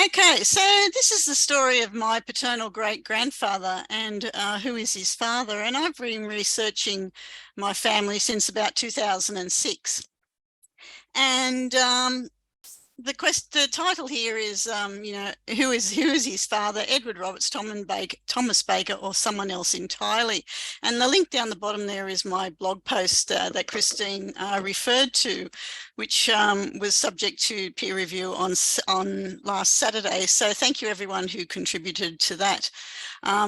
Okay, so this is the story of my paternal great-grandfather and who is his father. And I've been researching my family since about 2006. And the title here is, who is his father? Edward Roberts, Thomas Baker, or someone else entirely. And the link down the bottom there is my blog post that Christine referred to, which was subject to peer review on last Saturday. So thank you everyone who contributed to that.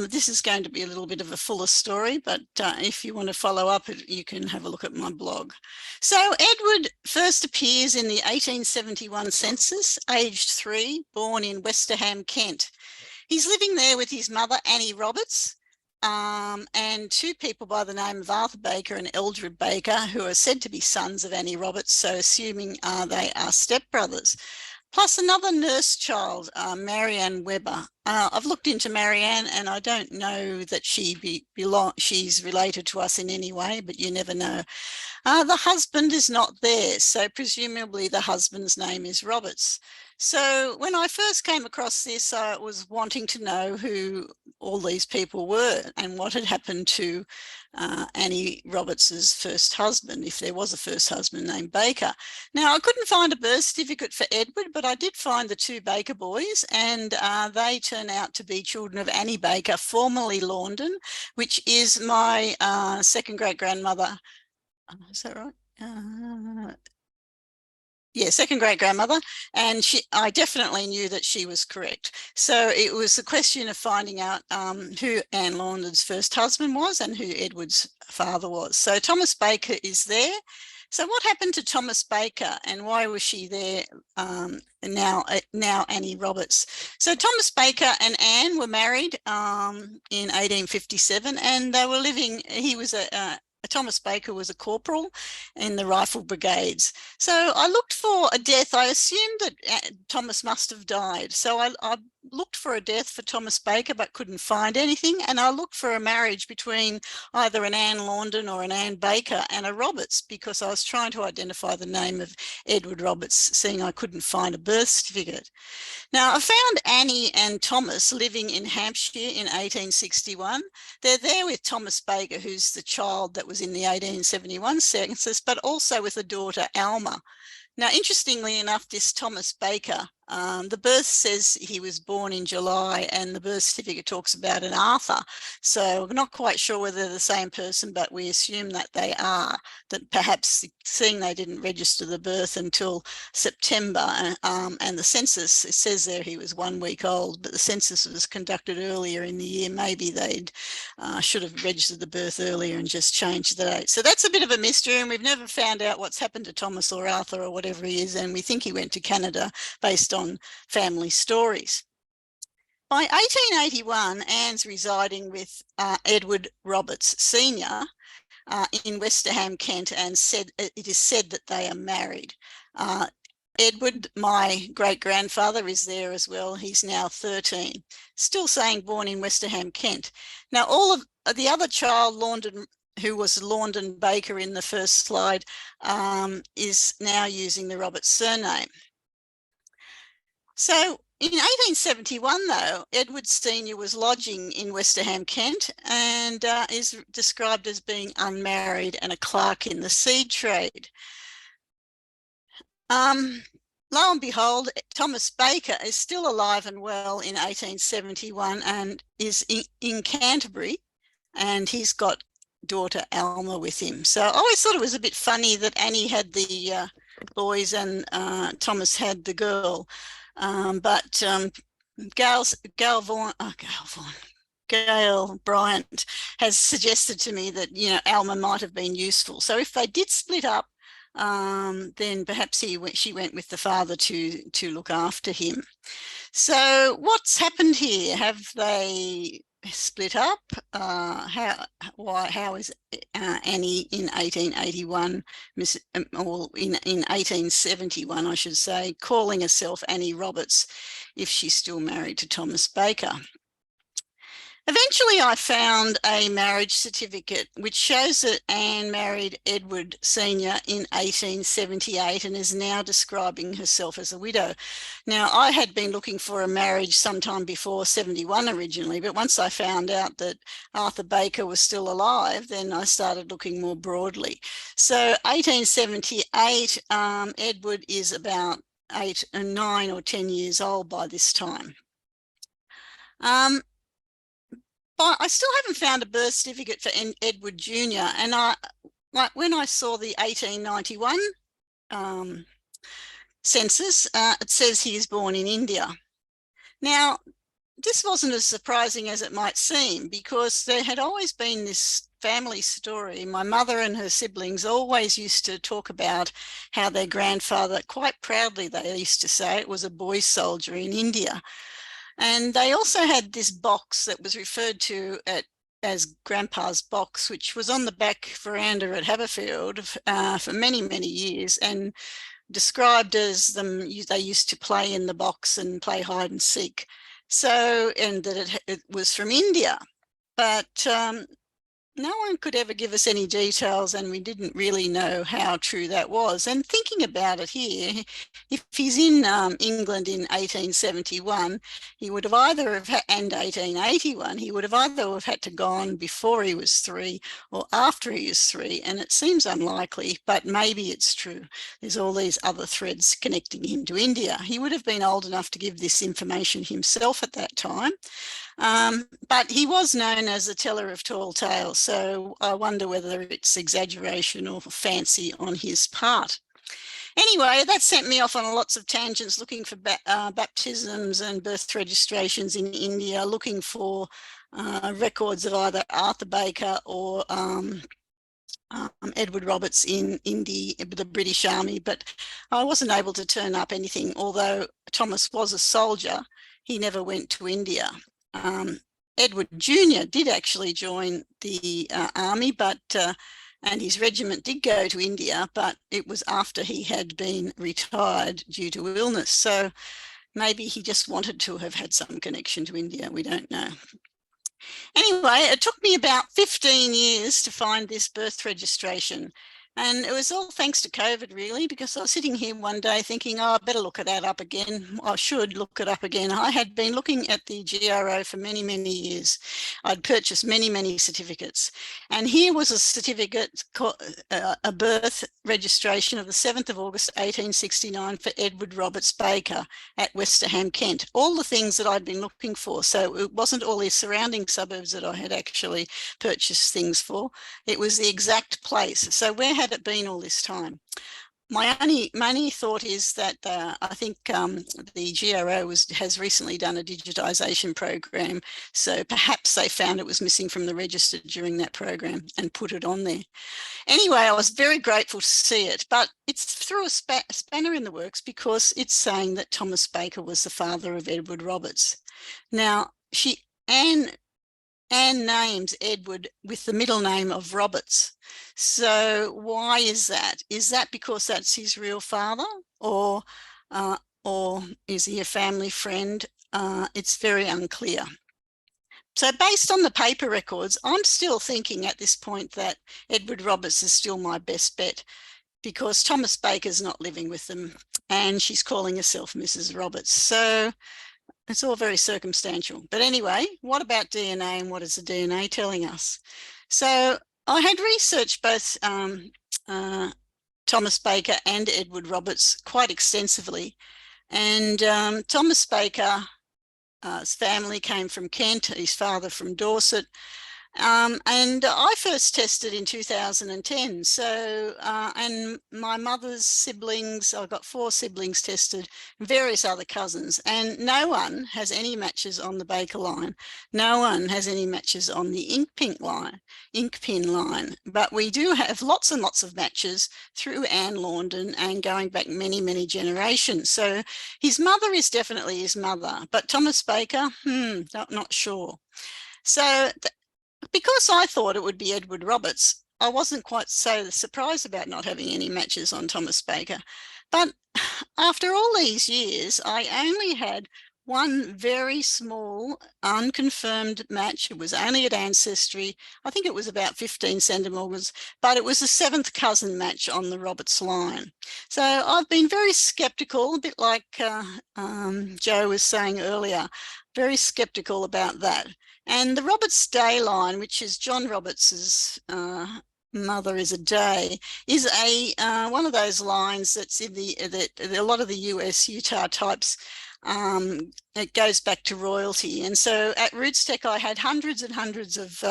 This is going to be a little bit of a fuller story, but if you want to follow up, you can have a look at my blog. So Edward first appears in the 1871 census, aged 3, born in Westerham, Kent. He's living there with his mother, Annie Roberts, and two people by the name of Arthur Baker and Eldred Baker, who are said to be sons of Annie Roberts, so assuming they are stepbrothers. Plus another nurse child, Marianne Webber. I've looked into Marianne and I don't know that she's related to us in any way, but you never know. The husband is not there, so presumably the husband's name is Roberts. So when I first came across this, I was wanting to know who all these people were and what had happened to Annie Roberts's first husband, if there was a first husband named Baker. Now, I couldn't find a birth certificate for Edward, but I did find the two Baker boys, and they turn out to be children of Annie Baker, formerly Laundon, which is my second great-grandmother. Is that right? Yeah, second great-grandmother, and I definitely knew that she was correct. So it was a question of finding out who Anne Laundon's first husband was and who Edward's father was. So Thomas Baker is there. So what happened to Thomas Baker and why was she there now Annie Roberts? So Thomas Baker and Anne were married in 1857, and they were living, Thomas Baker was a corporal in the Rifle Brigades. So I looked for a death. I assumed that Thomas must have died. So I looked for a death for Thomas Baker, but couldn't find anything. And I looked for a marriage between either an Anne Laundon or an Anne Baker and a Roberts, because I was trying to identify the name of Edward Roberts, seeing I couldn't find a birth certificate. Now, I found Annie and Thomas living in Hampshire in 1861. They're there with Thomas Baker, who's the child that was in the 1871 census, but also with a daughter, Alma. Now, interestingly enough, this Thomas Baker, the birth says he was born in July and the birth certificate talks about an Arthur. So we're not quite sure whether they're the same person, but we assume that they are, that perhaps seeing they didn't register the birth until September, and the census, it says there he was 1 week old, but the census was conducted earlier in the year. Maybe they'd should have registered the birth earlier and just changed the date. So that's a bit of a mystery, and we've never found out what's happened to Thomas or Arthur or whatever he is, and we think he went to Canada based on family stories. By 1881, Anne's residing with Edward Roberts Sr. In Westerham, Kent, and it is said that they are married. Edward, my great-grandfather, is there as well. He's now 13, still saying born in Westerham, Kent. Now, all of the other child, Laundon, who was Laundon Baker in the first slide, is now using the Roberts surname. So in 1871, though, Edward Sr. was lodging in Westerham, Kent, and is described as being unmarried and a clerk in the seed trade. Lo and behold, Thomas Baker is still alive and well in 1871 and is in Canterbury, and he's got daughter Alma with him. So I always thought it was a bit funny that Annie had the boys and Thomas had the girl. But Gail Bryant has suggested to me that, Alma might have been useful. So if they did split up, then perhaps she went with the father to look after him. So what's happened here? Have they split up? How is Annie in 1881, or in 1871, I should say, calling herself Annie Roberts if she's still married to Thomas Baker? Eventually, I found a marriage certificate which shows that Anne married Edward Sr. in 1878 and is now describing herself as a widow. Now, I had been looking for a marriage sometime before 71 originally, but once I found out that Arthur Baker was still alive, then I started looking more broadly. So 1878, Edward is about 8 and 9 or 10 years old by this time. But I still haven't found a birth certificate for Edward Jr. And when I saw the 1891 census, it says he is born in India. Now, this wasn't as surprising as it might seem, because there had always been this family story. My mother and her siblings always used to talk about how their grandfather, quite proudly they used to say, it was a boy soldier in India. And they also had this box that was referred to as Grandpa's box, which was on the back veranda at Haberfield for many, many years, and described as they used to play in the box and play hide and seek. So, and that it was from India. But no one could ever give us any details, and we didn't really know how true that was. And thinking about it here, if he's in England in 1871, he would have either have and 1881, he would have either have had to gone before he was 3 or after he was 3, and it seems unlikely, but maybe it's true. There's all these other threads connecting him to India. He would have been old enough to give this information himself at that time. But he was known as a teller of tall tales, so I wonder whether it's exaggeration or fancy on his part. Anyway, that sent me off on lots of tangents, looking for baptisms and birth registrations in India, looking for records of either Arthur Baker or Edward Roberts in the British Army, but I wasn't able to turn up anything. Although Thomas was a soldier, he never went to India. Edward Jr. did actually join the army, but and his regiment did go to India, but it was after he had been retired due to illness. So maybe he just wanted to have had some connection to India. We don't know. Anyway, it took me about 15 years to find this birth registration. And it was all thanks to COVID, really, because I was sitting here one day thinking, oh, I better look that up again. I should look it up again. I had been looking at the GRO for many, many years. I'd purchased many, many certificates. And here was a certificate, a birth registration of the 7th of August, 1869 for Edward Roberts Baker at Westerham, Kent. All the things that I'd been looking for. So it wasn't all these surrounding suburbs that I had actually purchased things for. It was the exact place. So where had it been all this time? My only thought is that I think the GRO has recently done a digitisation program, so perhaps they found it was missing from the register during that program and put it on there. Anyway, I was very grateful to see it, but it's through a spanner in the works, because it's saying that Thomas Baker was the father of Edward Roberts. Now, Anne names Edward with the middle name of Roberts. So why is that? Is that because that's his real father, or is he a family friend? It's very unclear. So based on the paper records, I'm still thinking at this point that Edward Roberts is still my best bet, because Thomas Baker's not living with them and she's calling herself Mrs. Roberts. So it's all very circumstantial. But anyway, what about DNA, and what is the DNA telling us? So I had researched both Thomas Baker and Edward Roberts quite extensively. And Thomas Baker's family came from Kent, his father from Dorset. And I first tested in 2010. So, and my mother's siblings, I've got 4 siblings tested, various other cousins, and no one has any matches on the Baker line. No one has any matches on the Inkpin line. But we do have lots and lots of matches through Anne Launden and going back many, many generations. So his mother is definitely his mother, but Thomas Baker, not sure. So because I thought it would be Edward Roberts, I wasn't quite so surprised about not having any matches on Thomas Baker. But after all these years, I only had one very small, unconfirmed match. It was only at Ancestry. I think it was about 15 centimorgans, but it was a seventh cousin match on the Roberts line. So I've been very skeptical, a bit like Joe was saying earlier, very skeptical about that. And the Roberts Day line, which is John Roberts's mother is a day, is a one of those lines that's in a lot of the US Utah types. It goes back to royalty. And so at Rootstech, I had hundreds and hundreds of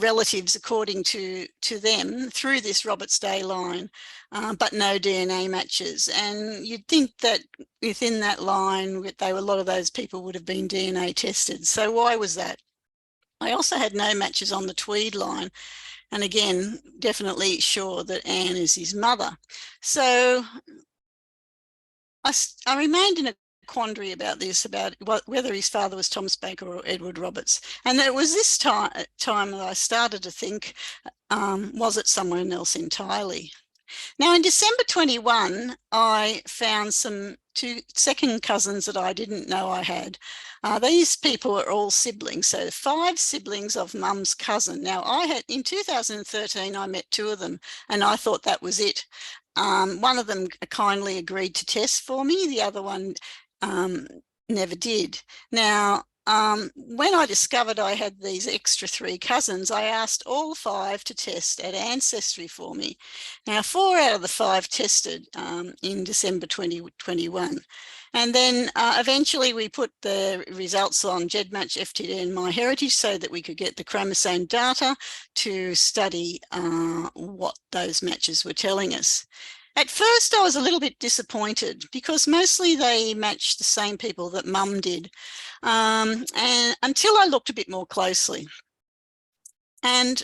relatives, according to them, through this Roberts Day line, but no DNA matches. And you'd think that within that line, a lot of those people would have been DNA tested. So why was that? I also had no matches on the Tweed line. And again, definitely sure that Anne is his mother. So I remained in a quandary about this, about whether his father was Thomas Baker or Edward Roberts. And it was this time that I started to think, was it someone else entirely? Now, in December 21, I found two second cousins that I didn't know I had. These people are all siblings, so 5 siblings of mum's cousin. Now, in 2013, I met 2 of them, and I thought that was it. One of them kindly agreed to test for me. The other one never did. Now, when I discovered I had these extra 3 cousins, I asked all 5 to test at Ancestry for me. Now, 4 out of the 5 tested in December 2021. And then eventually we put the results on GEDmatch, FTD and MyHeritage so that we could get the chromosome data to study what those matches were telling us. At first, I was a little bit disappointed because mostly they matched the same people that mum did, and until I looked a bit more closely. And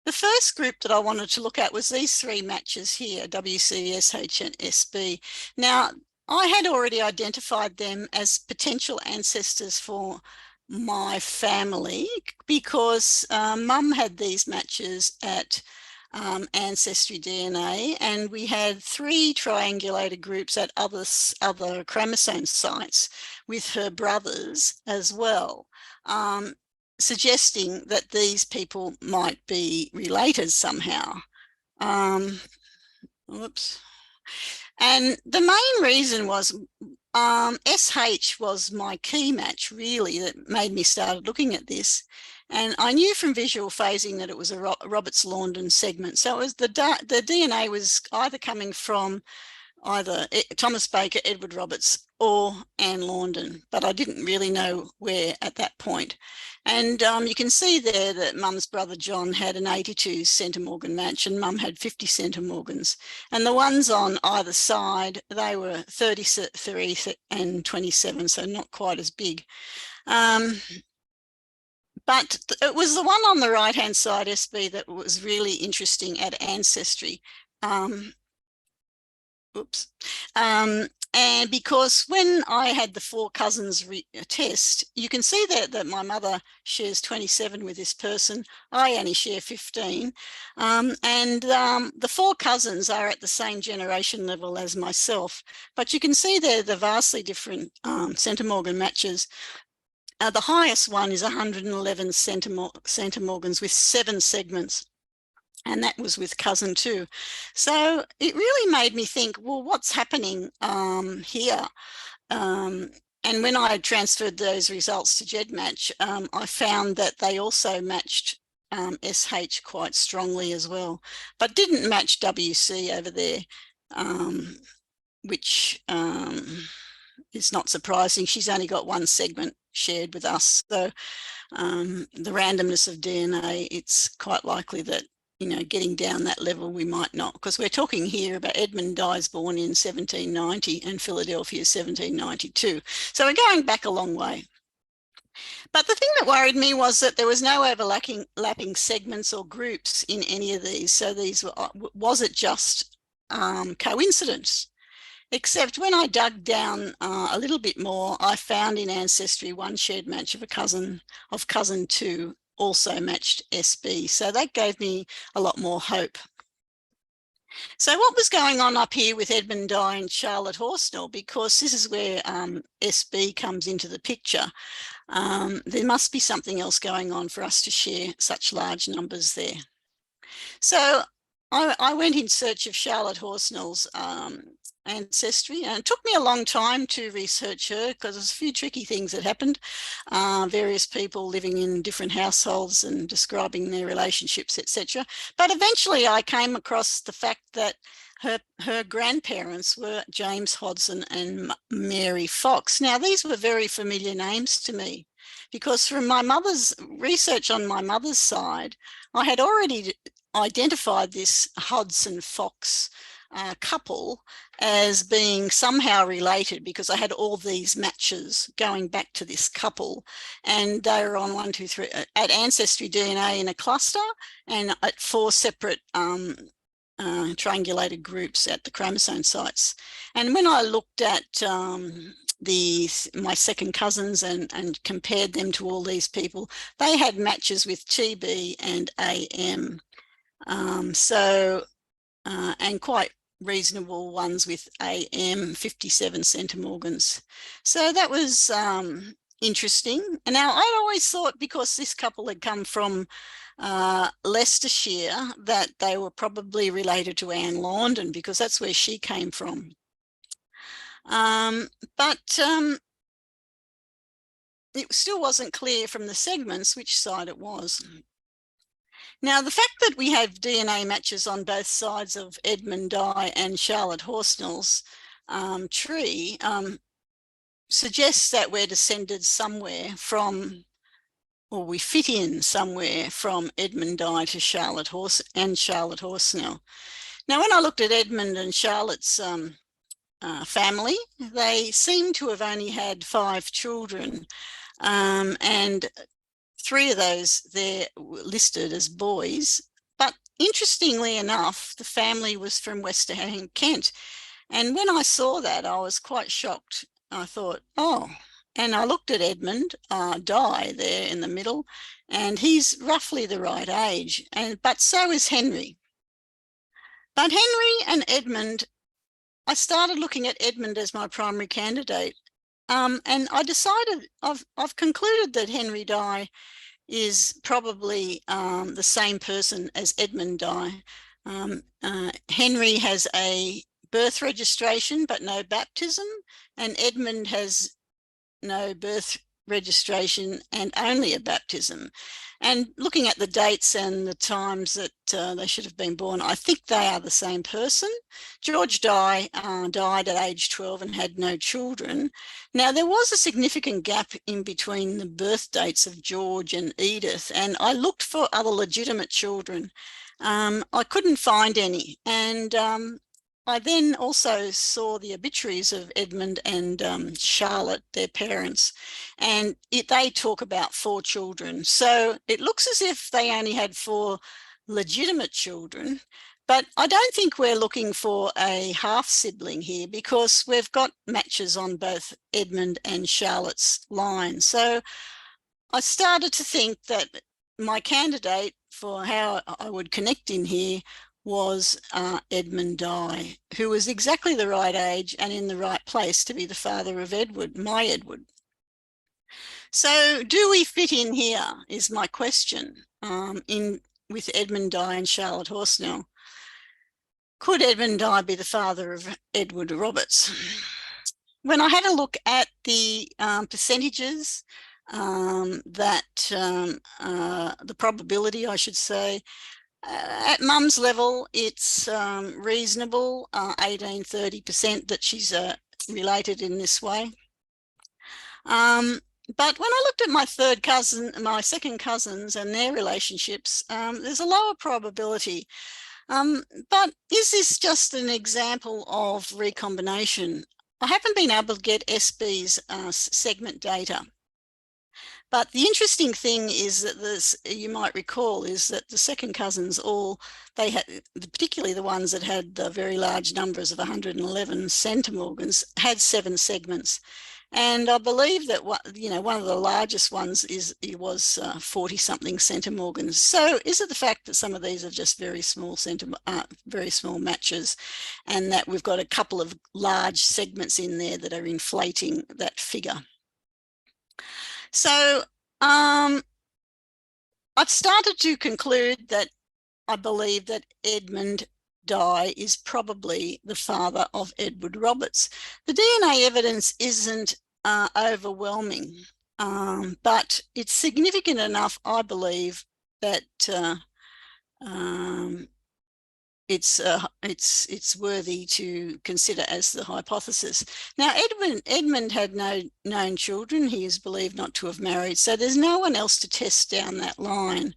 the first group that I wanted to look at was these 3 matches here, WC, SH and SB. Now, I had already identified them as potential ancestors for my family because mum had these matches at Ancestry DNA, and we had 3 triangulated groups at other chromosome sites with her brothers as well, suggesting that these people might be related somehow. Whoops. And the main reason was SH was my key match, really, that made me start looking at this. And I knew from visual phasing that it was a Roberts-Launden segment. So it was the DNA was either coming from either Thomas Baker, Edward Roberts, or Anne Launden, but I didn't really know where at that point. And you can see there that mum's brother John had an 82 centimorgan match and mum had 50 centimorgans. And the ones on either side, they were 33 and 27, so not quite as big. But it was the one on the right-hand side, SB, that was really interesting at Ancestry. And because when I had the 4 cousins test, you can see that my mother shares 27 with this person. I only share 15. The 4 cousins are at the same generation level as myself. But you can see there the vastly different centimorgan matches. The highest one is 111 centimorgans with 7 segments. And that was with cousin 2. So it really made me think, well, what's happening here? And when I transferred those results to GEDmatch, I found that they also matched SH quite strongly as well, but didn't match WC over there, which is not surprising. She's only got 1 segment shared with us. So the randomness of DNA, it's quite likely that, you know, getting down that level, we might not, because we're talking here about Edmund Dye's born in 1790 and Philadelphia 1792. So we're going back a long way. But the thing that worried me was that there was no overlapping segments or groups in any of these. So was it just coincidence? Except when I dug down a little bit more, I found in Ancestry 1 shared match of cousin 2 also matched SB. So that gave me a lot more hope. So what was going on up here with Edmund Dye and Charlotte Horsnell? Because this is where SB comes into the picture. There must be something else going on for us to share such large numbers there. So I went in search of Charlotte Horsnell's ancestry, and it took me a long time to research her because there's a few tricky things that happened. Various people living in different households and describing their relationships, etc. But eventually I came across the fact that her grandparents were James Hodson and Mary Fox. Now, these were very familiar names to me because from my mother's research on my mother's side, I had already identified this Hodson Fox couple as being somehow related because I had all these matches going back to this couple, and they were on 1, 2, 3 at Ancestry DNA in a cluster and at 4 separate triangulated groups at the chromosome sites. And when I looked at my second cousins and compared them to all these people, they had matches with TB and AM. And quite reasonable ones with AM, 57 centimorgans. So that was interesting. And now I'd always thought, because this couple had come from Leicestershire, that they were probably related to Anne Launden because that's where she came from. But it still wasn't clear from the segments which side it was. Now, the fact that we have DNA matches on both sides of Edmund Dye and Charlotte Horsnell's tree suggests that we're descended somewhere from, or we fit in somewhere from Edmund Dye to Charlotte Horsnell. Now, when I looked at Edmund and Charlotte's family, they seem to have only had 5 children, and 3 of those there were listed as boys. But interestingly enough, the family was from Westerham, Kent. And when I saw that, I was quite shocked. I thought, oh, and I looked at Edmund Dye there in the middle, and he's roughly the right age, but so is Henry. But Henry and Edmund, I started looking at Edmund as my primary candidate. And I decided, I've concluded that Henry Dye is probably the same person as Edmund Dye. Henry has a birth registration but no baptism, and Edmund has no birth registration and only a baptism. And looking at the dates and the times that they should have been born, I think they are the same person. George Dye died at age 12 and had no children. Now, there was a significant gap in between the birth dates of George and Edith, and I looked for other legitimate children. I couldn't find any. And I then also saw the obituaries of Edmund and Charlotte, their parents, and they talk about 4 children. So it looks as if they only had 4 legitimate children, but I don't think we're looking for a half sibling here because we've got matches on both Edmund and Charlotte's line. So I started to think that my candidate for how I would connect in here was Edmund Dye, who was exactly the right age and in the right place to be the father of Edward, my Edward. So do we fit in here is my question with Edmund Dye and Charlotte Horsnell. Could Edmund Dye be the father of Edward Roberts? When I had a look at the percentages, the probability, I should say, at mum's level, it's reasonable, 18-30% that she's related in this way. But when I looked at my second cousins and their relationships, there's a lower probability. But is this just an example of recombination? I haven't been able to get SB's segment data. But the interesting thing is that you might recall, is that the second cousins they had, particularly the ones that had the very large numbers of 111 centimorgans, had 7 segments. And I believe that one of the largest ones was 40-something centimorgans. So is it the fact that some of these are just very small very small matches, and that we've got a couple of large segments in there that are inflating that figure? So I've started to conclude that I believe that Edmund Dye is probably the father of Edward Roberts. The DNA evidence isn't overwhelming, but it's significant enough, I believe, that it's worthy to consider as the hypothesis. Now, Edmund had no known children. He is believed not to have married, so there's no one else to test down that line.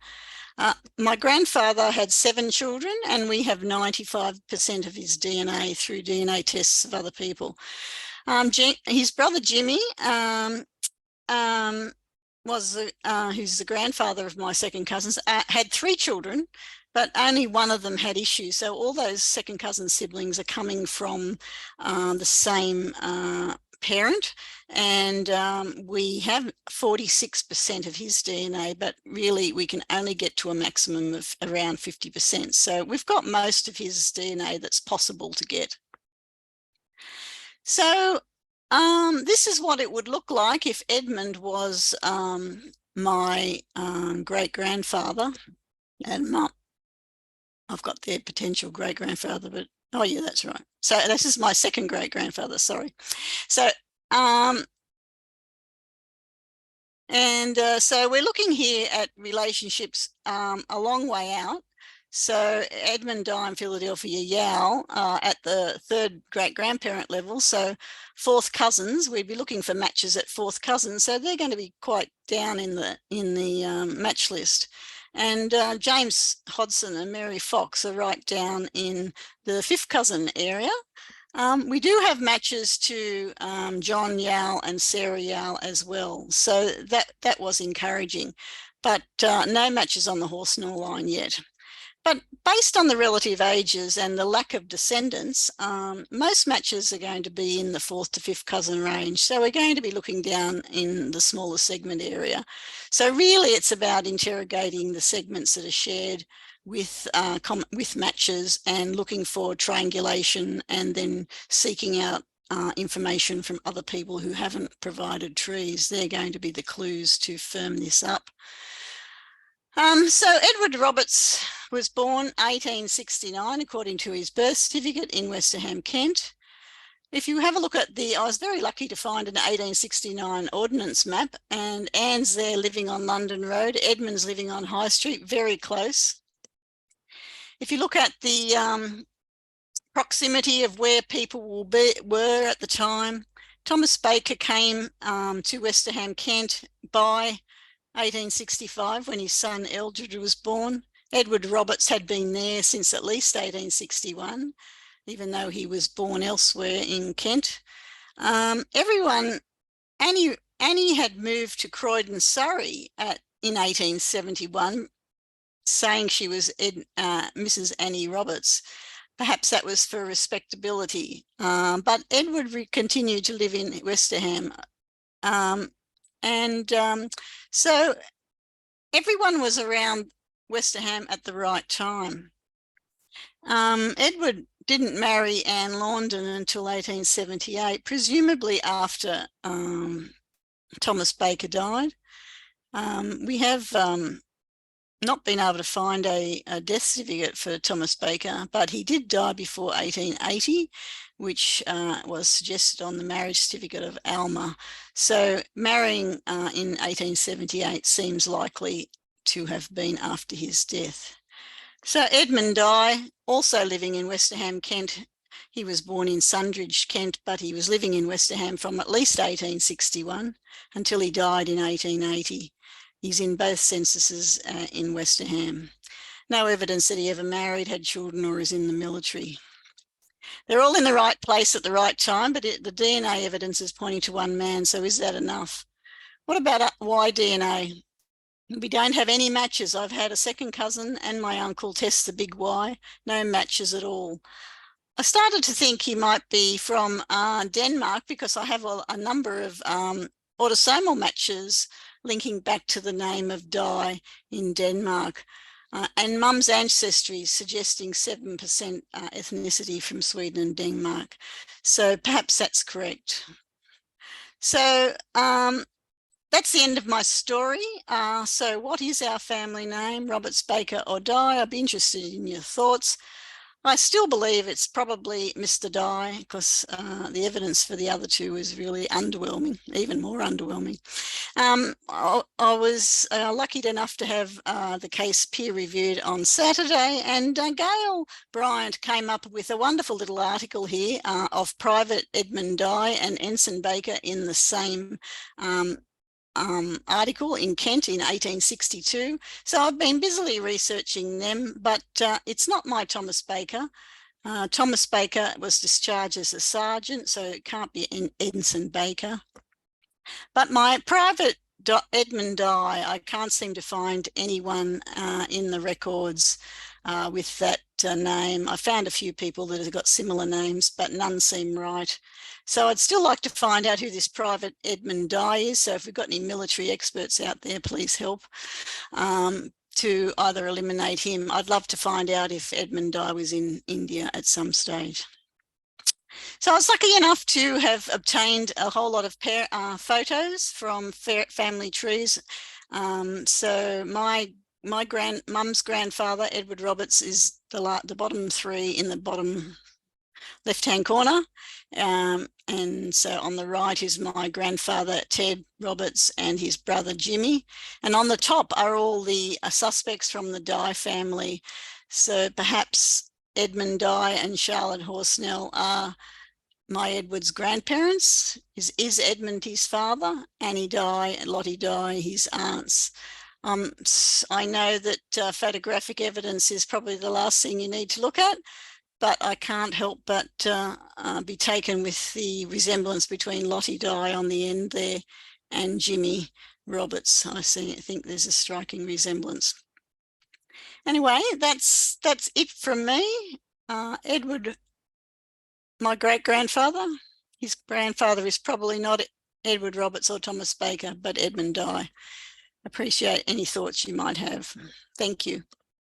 My grandfather had 7 children, and we have 95% of his DNA through DNA tests of other people. His brother Jimmy who's the grandfather of my second cousins, had 3 children, but only one of them had issues. So all those second cousin siblings are coming from the same parent, and we have 46% of his DNA, but really we can only get to a maximum of around 50%. So we've got most of his DNA that's possible to get. So this is what it would look like if Edmund was my great-grandfather, and Mum. I've got their potential great-grandfather, but oh yeah, that's right. So this is my second great-grandfather, sorry. So so we're looking here at relationships a long way out. So Edmund Dye and Philadelphia Yao at the 3rd great-grandparent level. So 4th cousins, we'd be looking for matches at 4th cousins. So they're going to be quite down in the match list. And James Hodson and Mary Fox are right down in the 5th cousin area. We do have matches to John Yao and Sarah Yao as well. So that was encouraging, but no matches on the Horsenall line yet. But based on the relative ages and the lack of descendants, most matches are going to be in the 4th to 5th cousin range. So we're going to be looking down in the smaller segment area. So really it's about interrogating the segments that are shared with matches and looking for triangulation, and then seeking out information from other people who haven't provided trees. They're going to be the clues to firm this up. So Edward Roberts was born 1869 according to his birth certificate in Westerham, Kent. If you have a look at I was very lucky to find an 1869 ordnance map, and Anne's there living on London Road, Edmund's living on High Street, very close. If you look at the proximity of where people were at the time, Thomas Baker came to Westerham, Kent by 1865 when his son Eldred was born. Edward Roberts had been there since at least 1861, even though he was born elsewhere in Kent. Annie had moved to Croydon, Surrey in 1871, saying she was Mrs. Annie Roberts. Perhaps that was for respectability, but Edward continued to live in Westerham. So everyone was around Westerham at the right time. Edward didn't marry Anne Launden until 1878, presumably after Thomas Baker died. We have not been able to find a death certificate for Thomas Baker, but he did die before 1880, which was suggested on the marriage certificate of Alma. So marrying in 1878 seems likely to have been after his death. So Edmund Dye, also living in Westerham, Kent. He was born in Sundridge, Kent, but he was living in Westerham from at least 1861 until he died in 1880. He's in both censuses in Westerham. No evidence that he ever married, had children, or is in the military. They're all in the right place at the right time, but the DNA evidence is pointing to one man, so is that enough? What about Y DNA? We don't have any matches. I've had a second cousin and my uncle test the big Y, no matches at all. I started to think he might be from Denmark because I have a number of autosomal matches linking back to the name of Dye in Denmark. And mum's ancestry suggesting 7% ethnicity from Sweden and Denmark. So perhaps that's correct. So that's the end of my story. So what is our family name, Roberts, Baker or Dye? I'd be interested in your thoughts. I still believe it's probably Mr. Dye because the evidence for the other two is really underwhelming, even more underwhelming. I was lucky enough to have the case peer reviewed on Saturday, and Gail Bryant came up with a wonderful little article here of Private Edmund Dye and Ensign Baker in the same article in Kent in 1862. So I've been busily researching them, but it's not my Thomas Baker. Thomas Baker was discharged as a sergeant, so it can't be Ensign Baker. But my private Edmund Dye, I can't seem to find anyone in the records with that name. I found a few people that have got similar names, but none seem right. So I'd still like to find out who this private Edmund Dye is. So if we've got any military experts out there, please help to either eliminate him. I'd love to find out if Edmund Dye was in India at some stage. So I was lucky enough to have obtained a whole lot of photos from family trees. So my mum's grandfather, Edward Roberts, is the bottom three in the bottom left-hand corner. And so on the right is my grandfather, Ted Roberts, and his brother, Jimmy. And on the top are all the suspects from the Dye family. So perhaps Edmund Dye and Charlotte Horsnell are my Edward's grandparents. Is Edmund his father? Annie Dye and Lottie Dye, his aunts. I know that photographic evidence is probably the last thing you need to look at, but I can't help but be taken with the resemblance between Lottie Dye on the end there and Jimmy Roberts. I think there's a striking resemblance. Anyway, that's it from me. Edward, my great-grandfather, his grandfather is probably not Edward Roberts or Thomas Baker, but Edmund Dye. Appreciate any thoughts you might have. Thank you.